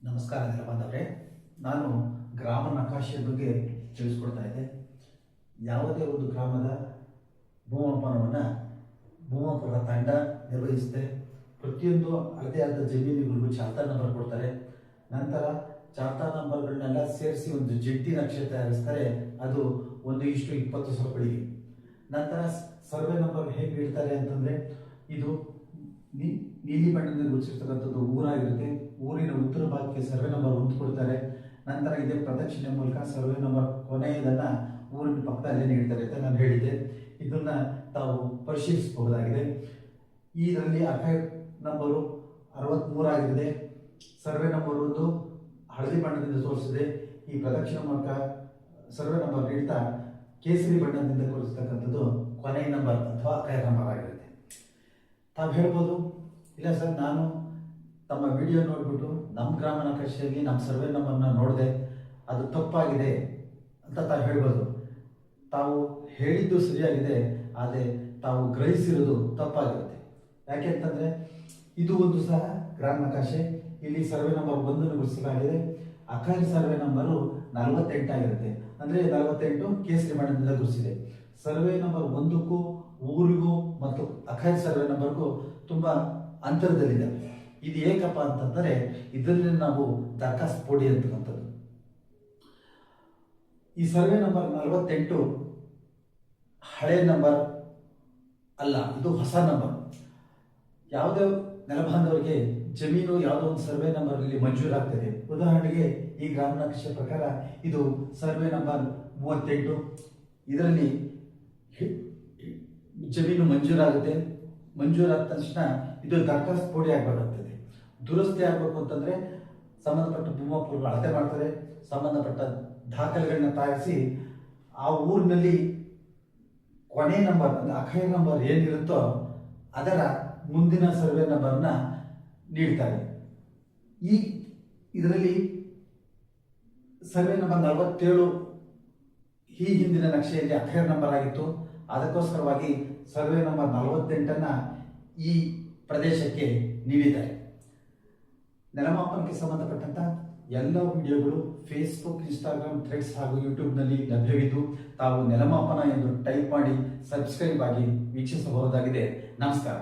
ನಮಸ್ಕಾರ ಬಾಂಧವರೇ, ನಾನು ಗ್ರಾಮ ನಕಾಶೆ ಬಗ್ಗೆ ತಿಳಿಸ್ಕೊಡ್ತಾ ಇದ್ದೆ. ಯಾವುದೇ ಒಂದು ಗ್ರಾಮದ ಭೂಮಾಪನವನ್ನು ಭೂಮಾಪನ ತಂಡ ನಿರ್ವಹಿಸುತ್ತೆ. ಪ್ರತಿಯೊಂದು ಅಳತೆ ಆದ ಜಮೀನುಗಳಿಗೂ ಚಾರ್ತಾ ನಂಬರ್ ಕೊಡ್ತಾರೆ. ನಂತರ ಚಾರ್ತಾ ನಂಬರ್ಗಳನ್ನೆಲ್ಲ ಸೇರಿಸಿ ಒಂದು ಜಂಟಿ ನಕ್ಷೆ ತಯಾರಿಸ್ತಾರೆ. ಅದು 1:20 ಸರಪಳಿಗೆ. ನಂತರ ಸರ್ವೆ ನಂಬರ್ ಹೇಗೆ ಇಡ್ತಾರೆ ಅಂತಂದರೆ, ಇದು ನೀಲಿ ಬಣ್ಣದಲ್ಲಿ ಗುರುತಿರ್ತಕ್ಕಂಥದ್ದು ಊರಾಗಿರುತ್ತೆ. ಊರಿನ ಉತ್ತರ ಭಾಗಕ್ಕೆ ಸರ್ವೆ ನಂಬರ್ 1 ಕೊಡ್ತಾರೆ. ನಂತರ ಇದೇ ಪ್ರದಕ್ಷಿಣೆ ಮೂಲಕ ಸರ್ವೆ ನಂಬರ್ ಕೊನೆಯದನ್ನು ಊರಿನ ಪಕ್ಕದಲ್ಲೇ ನೀಡ್ತಾರೆ ಅಂತ ನಾನು ಹೇಳಿದ್ದೆ. ಇದನ್ನು ತಾವು ಪರಿಶೀಲಿಸಬಹುದಾಗಿದೆ. ಇದರಲ್ಲಿ ಅಖೈರ್ ನಂಬರು 63 ಆಗಿದೆ. ಸರ್ವೆ ನಂಬರ್ 1 ಹಳದಿ ಬಣ್ಣದಿಂದ ತೋರಿಸಿದೆ. ಈ ಪ್ರದಕ್ಷಿಣೆ ಮೂಲಕ ಸರ್ವೆ ನಂಬರ್ ನೀಡ್ತಾ ಕೇಸರಿ ಬಣ್ಣದಿಂದ ತೋರಿಸ್ತಕ್ಕಂಥದ್ದು ಕೊನೆಯ ನಂಬರ್ ಅಥವಾ ಅಖೈರ್ ನಂಬರ್ ಆಗಿರುತ್ತೆ. ತಾವು ಹೇಳ್ಬೋದು, ಇಲ್ಲ ಸರ್, ನಾನು ತಮ್ಮ ವಿಡಿಯೋ ನೋಡಿಬಿಟ್ಟು ನಮ್ಮ ಗ್ರಾಮ ನಕಾಶೆಯಲ್ಲಿ ನಮ್ಮ ಸರ್ವೆ ನಂಬರ್ನ ನೋಡಿದೆ, ಅದು ತಪ್ಪಾಗಿದೆ ಅಂತ ತಾವು ಹೇಳ್ಬೋದು. ತಾವು ಹೇಳಿದ್ದು ಸರಿಯಾಗಿದೆ, ಆದರೆ ತಾವು ಗ್ರಹಿಸಿರೋದು ತಪ್ಪಾಗಿರುತ್ತೆ. ಯಾಕೆ ಅಂತಂದರೆ, ಇದು ಒಂದು ಸಹ ಗ್ರಾಮ ನಕಾಶೆ. ಇಲ್ಲಿ ಸರ್ವೆ ನಂಬರ್ 1 ಗುರುತಿಸಲಾಗಿದೆ. ಅಖೈರ್ ಸರ್ವೆ ನಂಬರು 48 ಆಗಿರುತ್ತೆ. ಅಂದರೆ 48 ಕೇಸರಿ ಬಣ್ಣದಿಂದ ಗುರುತಿಸಿದೆ. ಸರ್ವೆ ನಂಬರ್ 1ಕ್ಕೂ ಊರಿಗೂ ಮತ್ತು ಅಖೈರ್ ಸರ್ವೆ ನಂಬರ್ಗೂ ತುಂಬ ಅಂತರದಲ್ಲಿದೆ. ಇದು ಏಕಪ್ಪ ಅಂತಂದರೆ, ಇದರಲ್ಲಿ ನಾವು ದರ್ಖಾಸ್ತ್ ಪೋಡಿ ಅಂತಕ್ಕಂಥದ್ದು. ಈ ಸರ್ವೆ ನಂಬರ್ 48 ಹಳೆ ನಂಬರ್ ಅಲ್ಲ, ಇದು ಹೊಸ ನಂಬರ್. ಯಾವುದೇ ನೆಲಬಾಂಧವರಿಗೆ ಜಮೀನು ಯಾವುದೋ ಒಂದು ಸರ್ವೆ ನಂಬರ್ ಇಲ್ಲಿ ಮಂಜೂರಾಗ್ತದೆ. ಉದಾಹರಣೆಗೆ ಈ ಗ್ರಾಮ ನಕಾಶೆ ಪ್ರಕಾರ ಇದು ಸರ್ವೆ ನಂಬರ್ 38. ಇದರಲ್ಲಿ ಜಮೀನು ಮಂಜೂರಾಗುತ್ತೆ. ಮಂಜೂರಾದ ತಕ್ಷಣ ಇದು ದರ್ಖಾಸ್ತ್ ಪೋಡಿ ಆಗಬೇಕಾಗ್ತದೆ. ದುರಸ್ತಿ ಆಗಬೇಕು ಅಂತಂದರೆ ಸಂಬಂಧಪಟ್ಟ ಭೂಮಾಪಕರು ಅಳತೆ ಮಾಡ್ತಾರೆ. ಸಂಬಂಧಪಟ್ಟ ದಾಖಲೆಗಳನ್ನ ತಯಾರಿಸಿ ಆ ಊರಿನಲ್ಲಿ ಕೊನೆ ನಂಬರ್ ಅಂದರೆ ಅಖೈರ್ ನಂಬರ್ ಏನಿರುತ್ತೋ ಅದರ ಮುಂದಿನ ಸರ್ವೆ ನಂಬರ್ನ ನೀಡ್ತಾರೆ. ಇದರಲ್ಲಿ ಸರ್ವೆ ನಂಬರ್ 47 ಈ ಹಿಂದಿನ ನಕ್ಷೆಯಲ್ಲಿ ಅಖೈರ್ ನಂಬರ್ ಆಗಿತ್ತು. ಅದಕ್ಕೋಸ್ಕರವಾಗಿ ಸರ್ವೆ ನಂಬರ್ 48 ಈ ಪ್ರದೇಶಕ್ಕೆ ನೀಡಿದ್ದಾರೆ. ನೆಲಮಾಪನಕ್ಕೆ ಸಂಬಂಧಪಟ್ಟಂತ ಎಲ್ಲ ವಿಡಿಯೋಗಳು ಫೇಸ್ಬುಕ್, ಇನ್ಸ್ಟಾಗ್ರಾಮ್, ಥ್ರೆಡ್ಸ್ ಹಾಗೂ ಯೂಟ್ಯೂಬ್ನಲ್ಲಿ ಲಭ್ಯವಿದ್ದು, ತಾವು ನೆಲಮಾಪನ ಎಂದು ಟೈಪ್ ಮಾಡಿ ಸಬ್ಸ್ಕ್ರೈಬ್ ಆಗಿ ವೀಕ್ಷಿಸಬಹುದಾಗಿದೆ. ನಮಸ್ಕಾರ.